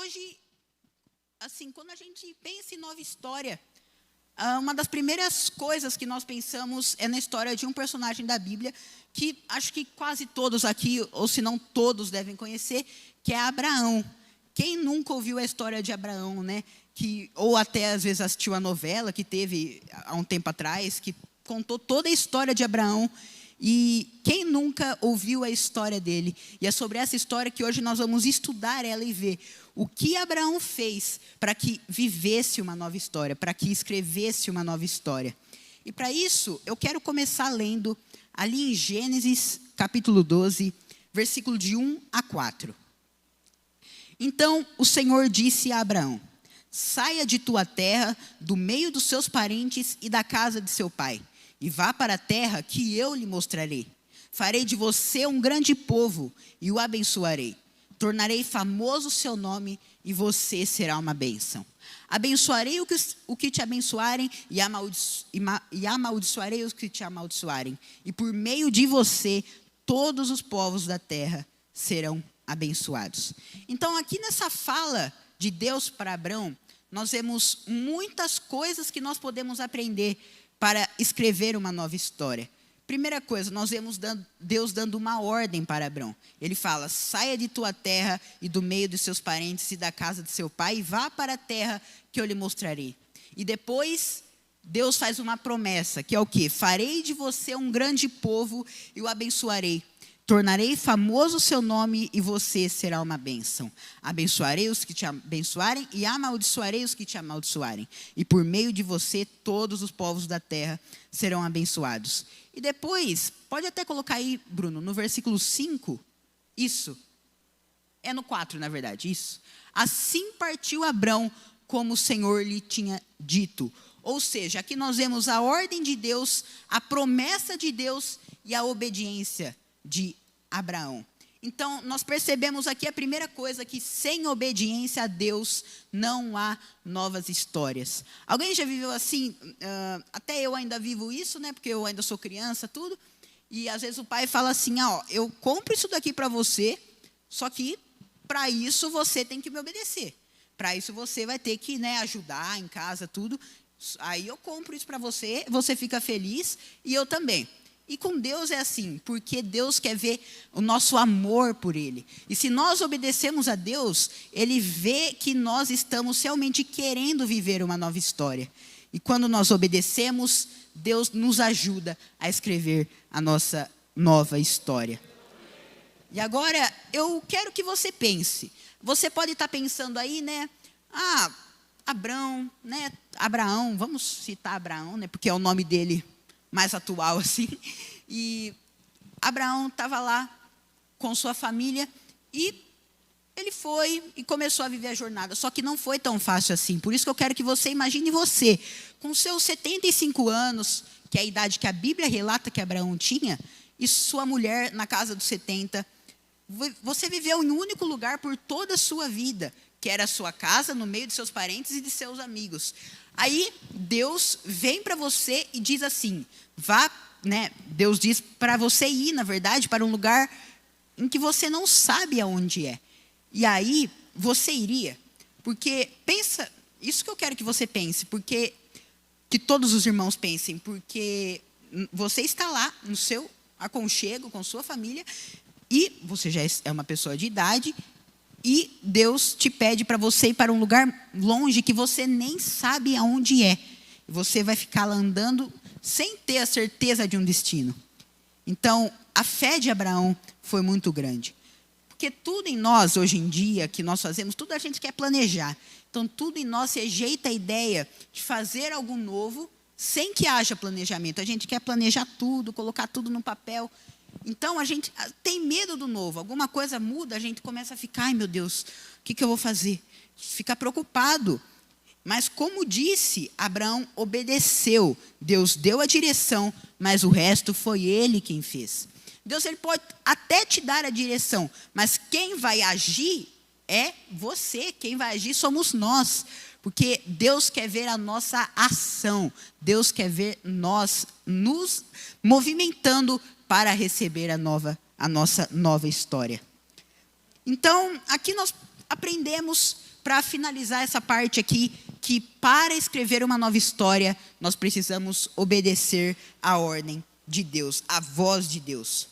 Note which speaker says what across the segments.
Speaker 1: hoje, assim, quando a gente pensa em nova história, uma das primeiras coisas que nós pensamos é na história de um personagem da Bíblia, que acho que quase todos aqui, ou se não todos, devem conhecer, que é Abraão. Quem nunca ouviu a história de Abraão, né? Ou até às vezes assistiu a novela que teve há um tempo atrás, que contou toda a história de Abraão. E quem nunca ouviu a história dele? E é sobre essa história que hoje nós vamos estudar ela e ver o que Abraão fez para que vivesse uma nova história, para que escrevesse uma nova história. E para isso, eu quero começar lendo ali em Gênesis, capítulo 12, versículo de 1 a 4. Então o Senhor disse a Abraão: saia de tua terra, do meio dos seus parentes e da casa de seu pai, e vá para a terra que eu lhe mostrarei. Farei de você um grande povo e o abençoarei. Tornarei famoso o seu nome e você será uma bênção. Abençoarei o que te abençoarem e amaldiçoarei os que te amaldiçoarem. E por meio de você, todos os povos da terra serão abençoados. Então, aqui nessa fala de Deus para Abraão, nós vemos muitas coisas que nós podemos aprender para escrever uma nova história. Primeira coisa, nós vemos Deus dando uma ordem para Abraão. Ele fala: saia de tua terra e do meio dos seus parentes e da casa de seu pai e vá para a terra que eu lhe mostrarei. E depois, Deus faz uma promessa, que é o quê? Farei de você um grande povo e o abençoarei. Tornarei famoso o seu nome e você será uma bênção. Abençoarei os que te abençoarem e amaldiçoarei os que te amaldiçoarem. E por meio de você, todos os povos da terra serão abençoados. E depois, pode até colocar aí, Bruno, no versículo 5, isso. É no 4, na verdade, isso. Assim partiu Abrão, como o Senhor lhe tinha dito. Ou seja, aqui nós vemos a ordem de Deus, a promessa de Deus e a obediência de Abraão. Então, nós percebemos aqui a primeira coisa, que sem obediência a Deus não há novas histórias. Alguém já viveu assim? Até eu ainda vivo isso, né? Porque eu ainda sou criança, tudo. E às vezes o pai fala assim: ó, eu compro isso daqui para você, só que para isso você tem que me obedecer. Para isso você vai ter que, né, ajudar em casa, tudo. Aí eu compro isso para você, você fica feliz e eu também. E com Deus é assim, porque Deus quer ver o nosso amor por Ele. E se nós obedecemos a Deus, Ele vê que nós estamos realmente querendo viver uma nova história. E quando nós obedecemos, Deus nos ajuda a escrever a nossa nova história. E agora, eu quero que você pense. Você pode estar pensando aí, né? Abraão, né? Abraão, vamos citar Abraão, né? Porque é o nome dele mais atual, assim. E Abraão estava lá com sua família e ele foi e começou a viver a jornada. Só que não foi tão fácil assim. Por isso que eu quero que você imagine você, com seus 75 anos, que é a idade que a Bíblia relata que Abraão tinha, e sua mulher na casa dos 70. Você viveu em um único lugar por toda a sua vida, que era a sua casa, no meio de seus parentes e de seus amigos. Aí Deus vem para você e diz assim: vá, né? Deus diz para você ir, na verdade, para um lugar em que você não sabe aonde é. E aí você iria, porque pensa, isso que eu quero que você pense, porque que todos os irmãos pensem, porque você está lá no seu aconchego com sua família e você já é uma pessoa de idade. E Deus te pede para você ir para um lugar longe que você nem sabe aonde é. Você vai ficar lá andando sem ter a certeza de um destino. Então, a fé de Abraão foi muito grande. Porque tudo em nós, hoje em dia, que nós fazemos, tudo a gente quer planejar. Então, tudo em nós se ajeita a ideia de fazer algo novo sem que haja planejamento. A gente quer planejar tudo, colocar tudo no papel. Então, a gente tem medo do novo. Alguma coisa muda, a gente começa a ficar: ai meu Deus, o que eu vou fazer? Fica preocupado. Mas como disse, Abraão obedeceu. Deus deu a direção, mas o resto foi ele quem fez. Deus, ele pode até te dar a direção, mas quem vai agir é você. Quem vai agir somos nós. Porque Deus quer ver a nossa ação. Deus quer ver nós nos movimentando para receber a nossa nova história. Então, aqui nós aprendemos para finalizar essa parte aqui, que para escrever uma nova história, nós precisamos obedecer à ordem de Deus, à voz de Deus.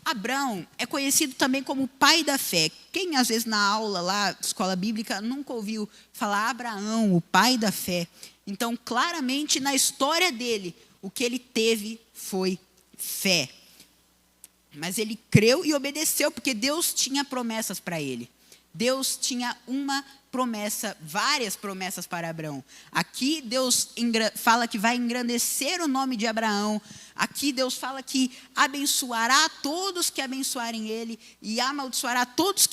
Speaker 1: Abraão é conhecido também como o pai da fé. Quem, às vezes, na aula lá, escola bíblica, nunca ouviu falar Abraão, o pai da fé? Então, claramente, na história dele, o que ele teve foi fé. Mas ele creu e obedeceu, porque Deus tinha promessas para ele. Deus tinha uma promessa, várias promessas para Abraão. Aqui Deus fala que vai engrandecer o nome de Abraão. Aqui Deus fala que abençoará todos que abençoarem ele e amaldiçoará todos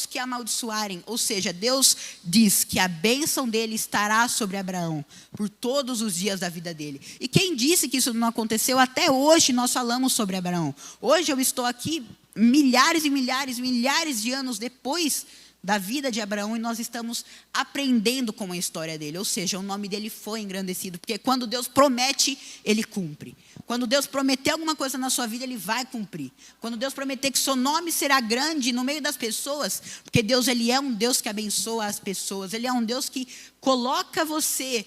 Speaker 1: que amaldiçoarem. Ou seja, Deus diz que a bênção dele estará sobre Abraão por todos os dias da vida dele. E quem disse que isso não aconteceu? Até hoje nós falamos sobre Abraão. Hoje eu estou aqui milhares e milhares de anos depois da vida de Abraão, e nós estamos aprendendo com a história dele. Ou seja, o nome dele foi engrandecido, porque quando Deus promete, ele cumpre. Quando Deus prometer alguma coisa na sua vida, ele vai cumprir. Quando Deus prometer que seu nome será grande no meio das pessoas, porque Deus, ele é um Deus que abençoa as pessoas, ele é um Deus que coloca você,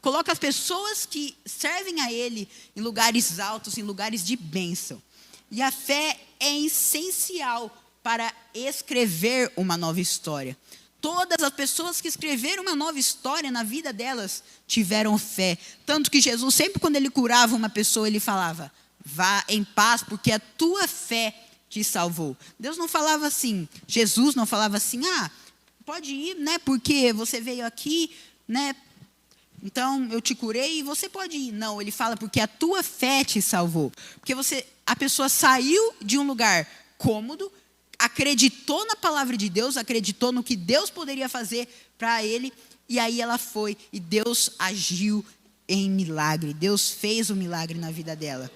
Speaker 1: coloca as pessoas que servem a ele em lugares altos, em lugares de bênção. E a fé é essencial para escrever uma nova história. Todas as pessoas que escreveram uma nova história na vida delas tiveram fé. Tanto que Jesus, sempre quando ele curava uma pessoa, ele falava: vá em paz, porque a tua fé te salvou. Deus não falava assim, Jesus não falava assim: pode ir, né, porque você veio aqui, né, então eu te curei e você pode ir. Não, ele fala: porque a tua fé te salvou. Porque a pessoa saiu de um lugar cômodo, acreditou na palavra de Deus, acreditou no que Deus poderia fazer para ele, e aí ela foi, e Deus agiu em milagre. Deus fez o milagre na vida dela.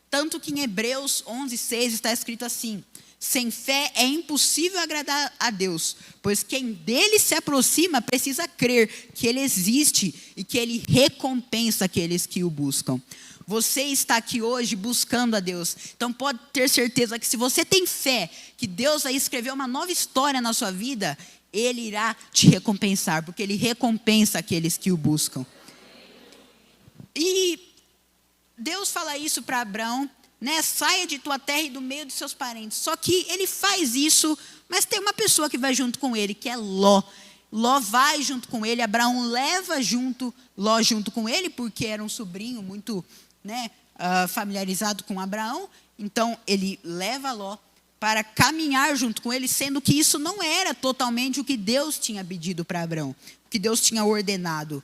Speaker 1: Tanto que em Hebreus 11:6 está escrito assim: sem fé é impossível agradar a Deus, pois quem dele se aproxima precisa crer que ele existe e que ele recompensa aqueles que o buscam. Você está aqui hoje buscando a Deus. Então pode ter certeza que se você tem fé que Deus vai escrever uma nova história na sua vida, ele irá te recompensar, porque ele recompensa aqueles que o buscam. E Deus fala isso para Abraão, né? Saia de tua terra e do meio de seus parentes. Só que ele faz isso, mas tem uma pessoa que vai junto com ele, que é Ló. Ló vai junto com ele, Abraão leva Ló junto com ele, porque era um sobrinho muito, né, familiarizado com Abraão. Então ele leva Ló para caminhar junto com ele, sendo que isso não era totalmente o que Deus tinha pedido para Abraão, o que Deus tinha ordenado.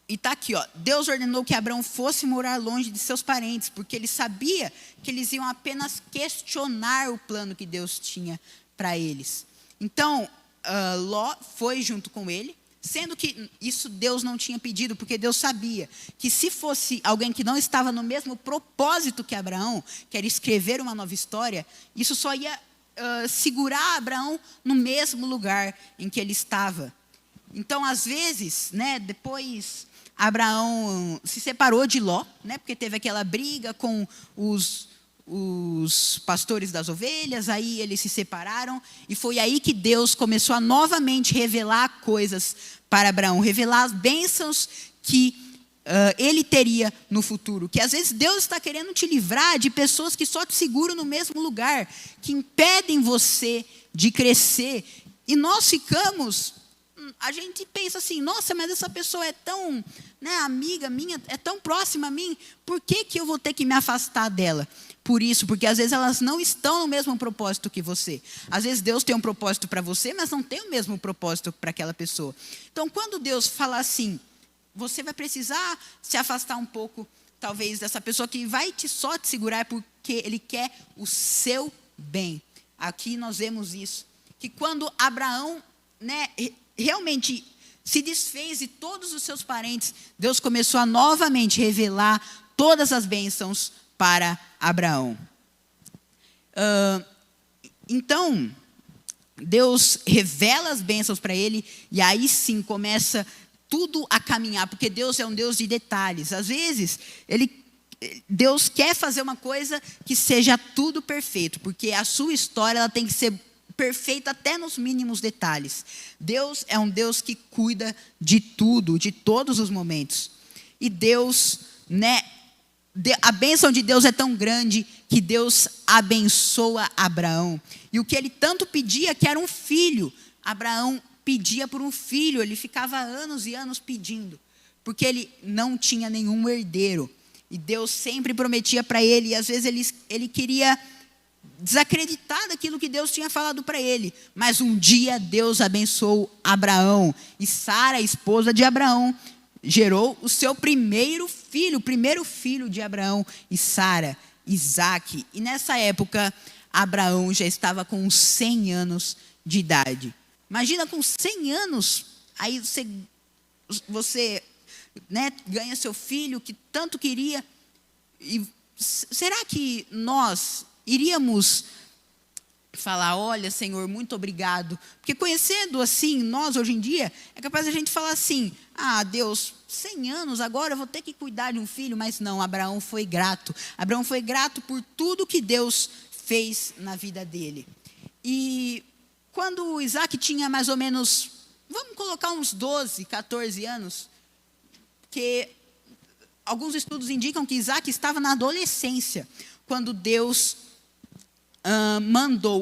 Speaker 1: E está aqui, Deus ordenou que Abraão fosse morar longe de seus parentes, porque ele sabia que eles iam apenas questionar o plano que Deus tinha para eles. Então Ló foi junto com ele, sendo que isso Deus não tinha pedido, porque Deus sabia que se fosse alguém que não estava no mesmo propósito que Abraão, que era escrever uma nova história, isso só ia segurar Abraão no mesmo lugar em que ele estava. Então, às vezes, né, depois Abraão se separou de Ló, né, porque teve aquela briga com os pastores das ovelhas, aí eles se separaram, e foi aí que Deus começou a novamente revelar coisas para Abraão, revelar as bênçãos que ele teria no futuro, que às vezes Deus está querendo te livrar de pessoas que só te seguram no mesmo lugar, que impedem você de crescer, e nós ficamos, a gente pensa assim: nossa, mas essa pessoa é tão, né, amiga minha, é tão próxima a mim, por que eu vou ter que me afastar dela? Por isso, porque às vezes elas não estão no mesmo propósito que você. Às vezes Deus tem um propósito para você, mas não tem o mesmo propósito para aquela pessoa. Então, quando Deus fala assim, você vai precisar se afastar um pouco, talvez, dessa pessoa que vai só te segurar porque ele quer o seu bem. Aqui nós vemos isso, que quando Abraão, né, realmente se desfez de todos os seus parentes, Deus começou a novamente revelar todas as bênçãos para Abraão. Então, Deus revela as bênçãos para ele, e aí sim começa tudo a caminhar, porque Deus é um Deus de detalhes. Às vezes, Deus quer fazer uma coisa que seja tudo perfeito, porque a sua história ela tem que ser perfeita até nos mínimos detalhes. Deus é um Deus que cuida de tudo, de todos os momentos. E Deus, a bênção de Deus é tão grande que Deus abençoa Abraão. E o que ele tanto pedia, que era um filho. Abraão pedia por um filho, ele ficava anos e anos pedindo, porque ele não tinha nenhum herdeiro. E Deus sempre prometia para ele, e às vezes ele queria desacreditar daquilo que Deus tinha falado para ele. Mas um dia Deus abençoou Abraão, e Sara, a esposa de Abraão, gerou o seu primeiro filho, o primeiro filho de Abraão e Sara, Isaque. E nessa época, Abraão já estava com 100 anos de idade. Imagina, com 100 anos, aí você ganha seu filho que tanto queria. E será que nós iríamos falar, olha, Senhor, muito obrigado? Porque conhecendo assim, nós hoje em dia, é capaz a gente falar assim, Deus, 100 anos, agora eu vou ter que cuidar de um filho. Mas não, Abraão foi grato. Abraão foi grato por tudo que Deus fez na vida dele. E quando Isaque tinha mais ou menos, vamos colocar uns 12, 14 anos, que alguns estudos indicam que Isaque estava na adolescência, quando Deus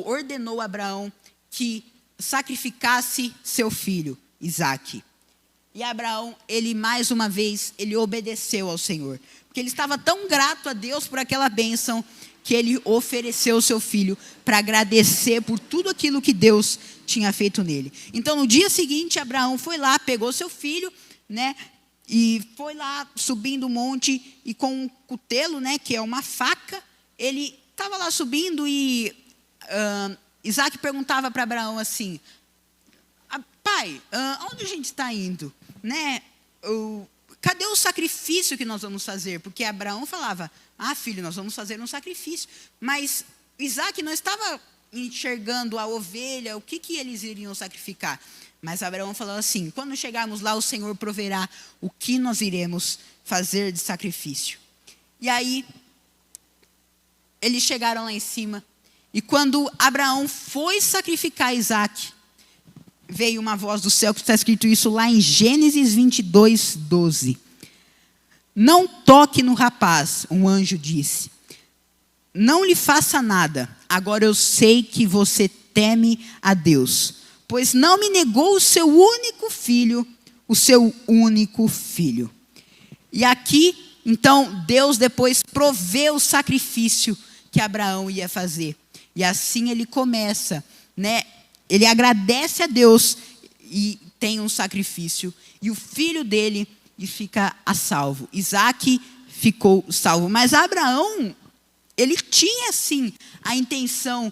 Speaker 1: ordenou a Abraão que sacrificasse seu filho, Isaque. E Abraão, mais uma vez, ele obedeceu ao Senhor, porque ele estava tão grato a Deus por aquela bênção, que ele ofereceu o seu filho para agradecer por tudo aquilo que Deus tinha feito nele. Então, no dia seguinte, Abraão foi lá, pegou seu filho, e foi lá subindo o monte, e com um cutelo, que é uma faca, ele estava lá subindo, e Isaque perguntava para Abraão assim, pai, onde a gente está indo? Cadê o sacrifício que nós vamos fazer? Porque Abraão falava, filho, nós vamos fazer um sacrifício. Mas Isaque não estava enxergando a ovelha, o que eles iriam sacrificar. Mas Abraão falou assim, quando chegarmos lá, o Senhor proverá o que nós iremos fazer de sacrifício. E aí, eles chegaram lá em cima, e quando Abraão foi sacrificar Isaque, veio uma voz do céu, que está escrito isso lá em Gênesis 22, 12. Não toque no rapaz, um anjo disse. Não lhe faça nada. Agora eu sei que você teme a Deus, pois não me negou o seu único filho, o seu único filho. E aqui, então, Deus depois proveu o sacrifício que Abraão ia fazer. E assim ele começa, ele agradece a Deus e tem um sacrifício. E o filho dele fica a salvo. Isaque ficou salvo. Mas Abraão, ele tinha sim a intenção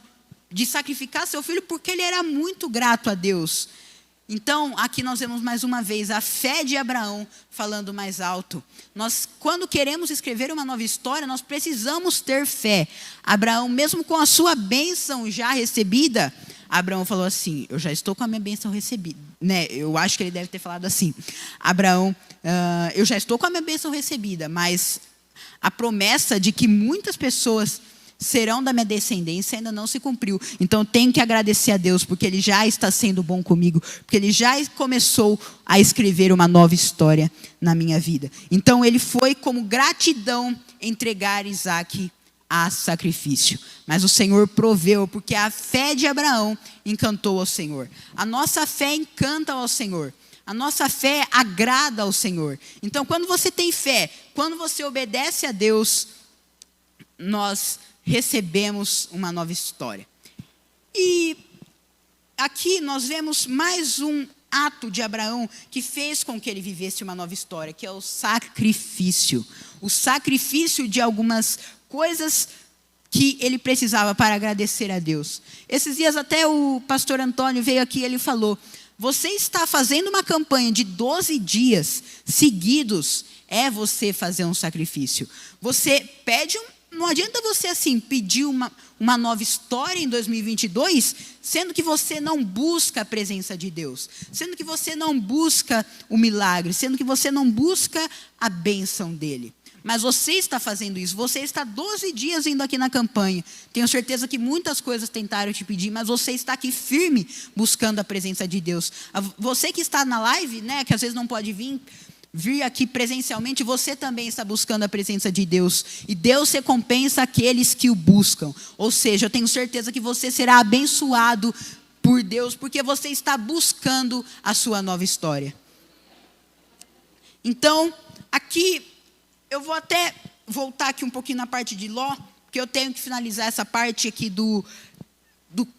Speaker 1: de sacrificar seu filho, porque ele era muito grato a Deus. Então, aqui nós vemos mais uma vez a fé de Abraão falando mais alto. Nós, quando queremos escrever uma nova história, nós precisamos ter fé. Abraão, mesmo com a sua bênção já recebida, Abraão falou assim, eu já estou com a minha bênção recebida. Eu acho que ele deve ter falado assim, Abraão, eu já estou com a minha bênção recebida, mas a promessa de que muitas pessoas serão da minha descendência ainda não se cumpriu. Então eu tenho que agradecer a Deus, porque Ele já está sendo bom comigo, porque Ele já começou a escrever uma nova história na minha vida. Então ele foi como gratidão entregar Isaque a sacrifício. Mas o Senhor proveu, porque a fé de Abraão encantou ao Senhor. A nossa fé encanta ao Senhor. A nossa fé agrada ao Senhor. Então, quando você tem fé, quando você obedece a Deus, nós recebemos uma nova história. E aqui nós vemos mais um ato de Abraão que fez com que ele vivesse uma nova história, que é o sacrifício. O sacrifício de algumas coisas que ele precisava para agradecer a Deus. Esses dias até o pastor Antônio veio aqui e ele falou, você está fazendo uma campanha de 12 dias seguidos, é você fazer um sacrifício. Você pede não adianta você assim pedir uma nova história em 2022, sendo que você não busca a presença de Deus, sendo que você não busca o milagre, sendo que você não busca a bênção dele. Mas você está fazendo isso. Você está 12 dias indo aqui na campanha. Tenho certeza que muitas coisas tentaram te pedir, mas você está aqui firme buscando a presença de Deus. Você que está na live, né, que às vezes não pode vir aqui presencialmente, você também está buscando a presença de Deus. E Deus recompensa aqueles que o buscam. Ou seja, eu tenho certeza que você será abençoado por Deus, porque você está buscando a sua nova história. Então, aqui, eu vou até voltar aqui um pouquinho na parte de Ló, porque eu tenho que finalizar essa parte aqui do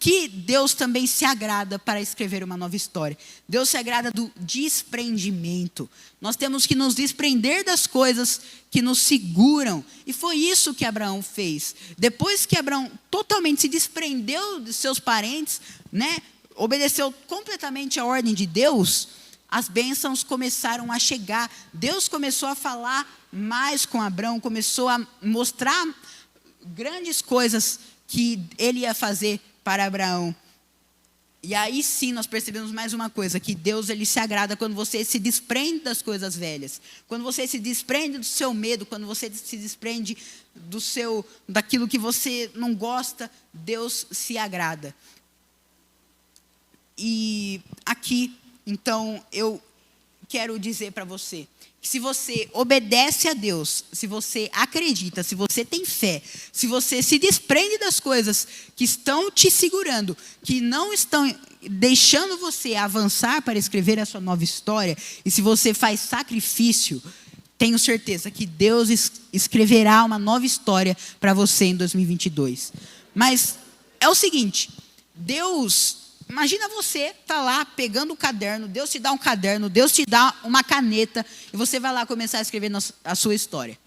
Speaker 1: que Deus também se agrada para escrever uma nova história. Deus se agrada do desprendimento. Nós temos que nos desprender das coisas que nos seguram. E foi isso que Abraão fez. Depois que Abraão totalmente se desprendeu de seus parentes, né, obedeceu completamente a ordem de Deus, as bênçãos começaram a chegar. Deus começou a falar mais com Abraão, começou a mostrar grandes coisas que ele ia fazer para Abraão. E aí sim nós percebemos mais uma coisa, que Deus ele se agrada quando você se desprende das coisas velhas, quando você se desprende do seu medo, quando você se desprende daquilo que você não gosta, Deus se agrada. E aqui, então, eu quero dizer para você, que se você obedece a Deus, se você acredita, se você tem fé, se você se desprende das coisas que estão te segurando, que não estão deixando você avançar para escrever a sua nova história, e se você faz sacrifício, tenho certeza que Deus escreverá uma nova história para você em 2022. Mas é o seguinte, imagina você tá lá pegando o caderno, Deus te dá um caderno, Deus te dá uma caneta, e você vai lá começar a escrever a sua história.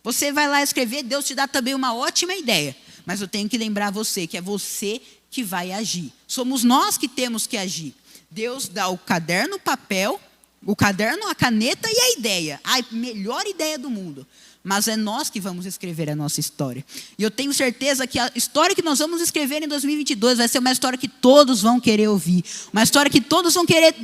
Speaker 1: Você vai lá escrever, Deus te dá também uma ótima ideia, mas eu tenho que lembrar você, que é você que vai agir. Somos nós que temos que agir. Deus dá o caderno, o papel, o caderno, a caneta e a ideia, a melhor ideia do mundo. Mas é nós que vamos escrever a nossa história. E eu tenho certeza que a história que nós vamos escrever em 2022 vai ser uma história que todos vão querer ouvir. Uma história que todos vão querer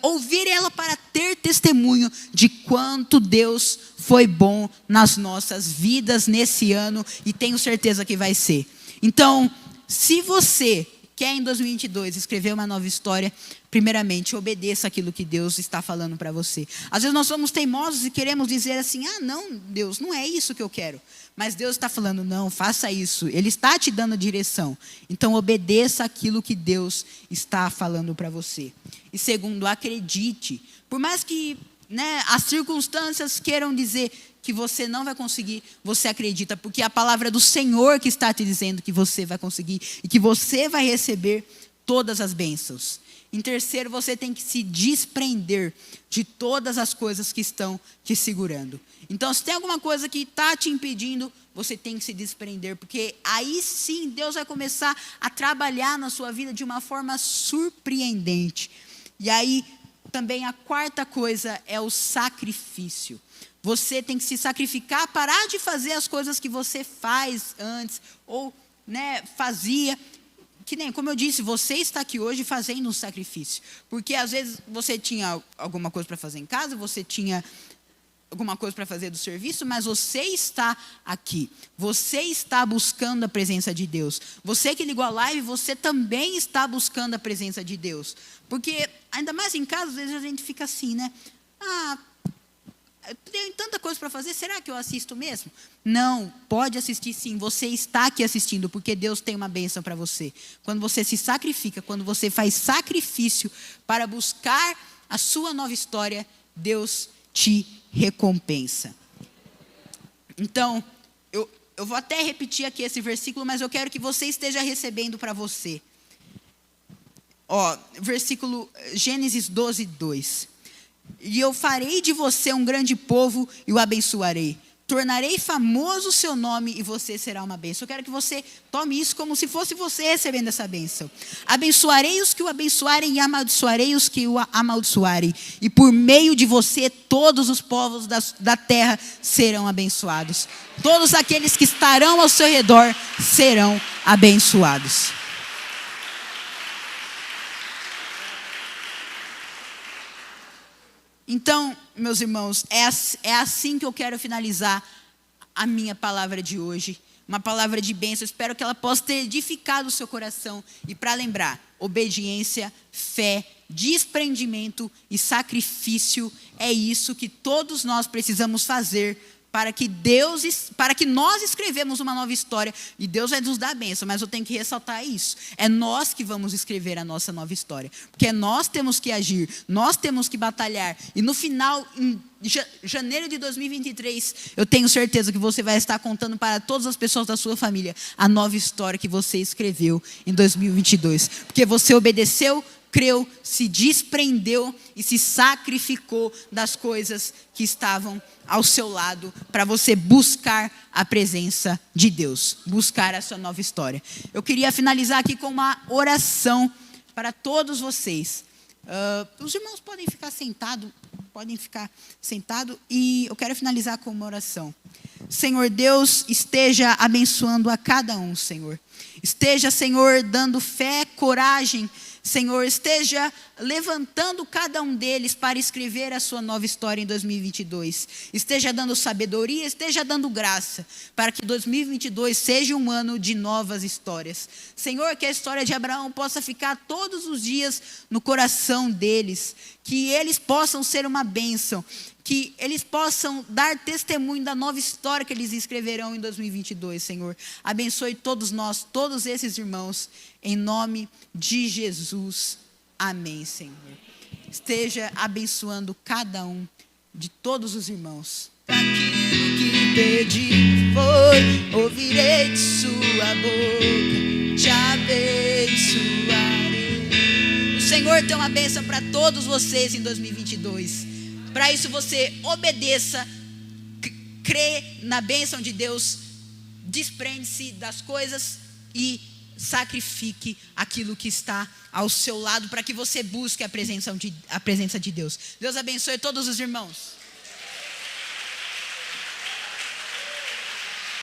Speaker 1: ouvir ela para ter testemunho de quanto Deus foi bom nas nossas vidas nesse ano. E tenho certeza que vai ser. Então, se você quer em 2022 escrever uma nova história, primeiramente, obedeça aquilo que Deus está falando para você. Às vezes nós somos teimosos e queremos dizer assim, não, Deus, não é isso que eu quero. Mas Deus está falando, não, faça isso. Ele está te dando direção. Então, obedeça aquilo que Deus está falando para você. E segundo, acredite. Por mais que as circunstâncias queiram dizer que você não vai conseguir, você acredita, porque é a palavra do Senhor que está te dizendo que você vai conseguir e que você vai receber todas as bênçãos. Em terceiro, você tem que se desprender de todas as coisas que estão te segurando. Então, se tem alguma coisa que está te impedindo, você tem que se desprender, porque aí sim Deus vai começar a trabalhar na sua vida de uma forma surpreendente. E aí, também a quarta coisa é o sacrifício. Você tem que se sacrificar, parar de fazer as coisas que você faz antes, ou fazia. Que nem, como eu disse, você está aqui hoje fazendo um sacrifício. Porque às vezes você tinha alguma coisa para fazer em casa, você tinha alguma coisa para fazer do serviço, mas você está aqui. Você está buscando a presença de Deus. Você que ligou a live, você também está buscando a presença de Deus. Porque, ainda mais em casa, às vezes a gente fica assim, tem tanta coisa para fazer, será que eu assisto mesmo? Não, pode assistir sim, você está aqui assistindo, porque Deus tem uma bênção para você. Quando você se sacrifica, quando você faz sacrifício para buscar a sua nova história, Deus te recompensa. Então, eu vou até repetir aqui esse versículo, mas eu quero que você esteja recebendo para você. Versículo Gênesis 12, 2. E eu farei de você um grande povo e o abençoarei. Tornarei famoso o seu nome e você será uma bênção. Eu quero que você tome isso como se fosse você recebendo essa bênção. Abençoarei os que o abençoarem e amaldiçoarei os que o amaldiçoarem. E por meio de você, todos os povos da terra serão abençoados. Todos aqueles que estarão ao seu redor serão abençoados. Então, meus irmãos, é assim que eu quero finalizar a minha palavra de hoje. Uma palavra de bênção. Espero que ela possa ter edificado o seu coração. E para lembrar, obediência, fé, desprendimento e sacrifício, é isso que todos nós precisamos fazer para que nós escrevemos uma nova história. E Deus vai nos dar a bênção, mas eu tenho que ressaltar isso. É nós que vamos escrever a nossa nova história. Porque nós temos que agir, nós temos que batalhar. E no final, em janeiro de 2023, eu tenho certeza que você vai estar contando para todas as pessoas da sua família a nova história que você escreveu em 2022. Porque você obedeceu, creu, se desprendeu e se sacrificou das coisas que estavam ao seu lado para você buscar a presença de Deus, buscar a sua nova história. Eu queria finalizar aqui com uma oração para todos vocês. Os irmãos podem ficar sentados e eu quero finalizar com uma oração. Senhor Deus, esteja abençoando a cada um, Senhor. Esteja, Senhor, dando fé, coragem, Senhor, esteja levantando cada um deles para escrever a sua nova história em 2022. Esteja dando sabedoria, esteja dando graça, para que 2022 seja um ano de novas histórias. Senhor, que a história de Abraão possa ficar todos os dias no coração deles, que eles possam ser uma bênção, que eles possam dar testemunho da nova história que eles escreverão em 2022, Senhor. Abençoe todos nós, todos esses irmãos, em nome de Jesus. Amém, Senhor. Esteja abençoando cada um de todos os irmãos. Aquilo que pedi foi, ouvirei de sua boca, te abençoarei. O Senhor tem uma bênção para todos vocês em 2022. Para isso você obedeça, crê na bênção de Deus, desprende-se das coisas e sacrifique aquilo que está ao seu lado para que você busque a presença de Deus. Deus abençoe todos os irmãos.